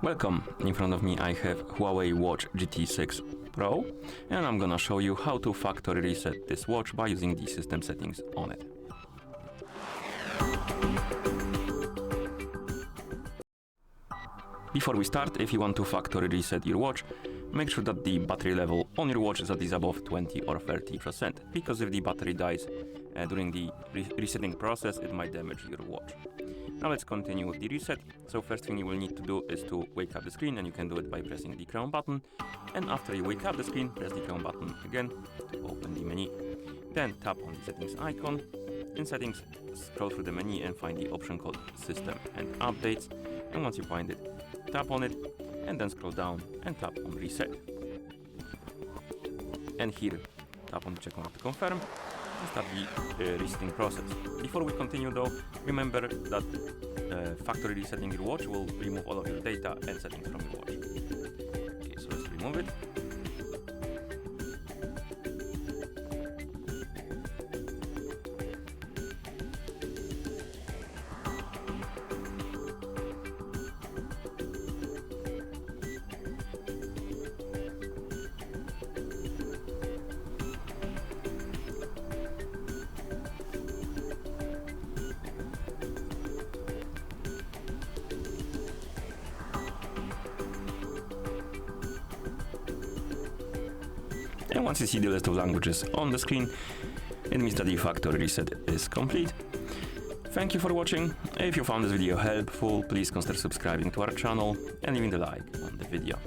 Welcome, in front of me I have HUAWEI Watch GT 6 Pro, and I'm gonna show you how to factory reset this watch by using the system settings on it. Before we start, if you want to factory reset your watch, make sure that the battery level on your watch is at least above 20 or 30%, because if the battery dies during the resetting process, it might damage your watch. Now let's continue with the reset. So first thing you will need to do is to wake up the screen, and you can do it by pressing the crown button. And after you wake up the screen, press the crown button again to open the menu. Then tap on the settings icon. In settings, scroll through the menu and find the option called System and Updates. And once you find it, tap on it and then scroll down and tap on Reset. And here, tap on the check mark to confirm and start the resetting process. Before we continue though, remember that factory resetting your watch will remove all of your data and settings from your watch. Okay, so let's remove it. And once you see the list of languages on the screen, it means that the factory reset is complete. Thank you for watching. If you found this video helpful, please consider subscribing to our channel and leaving a like on the video.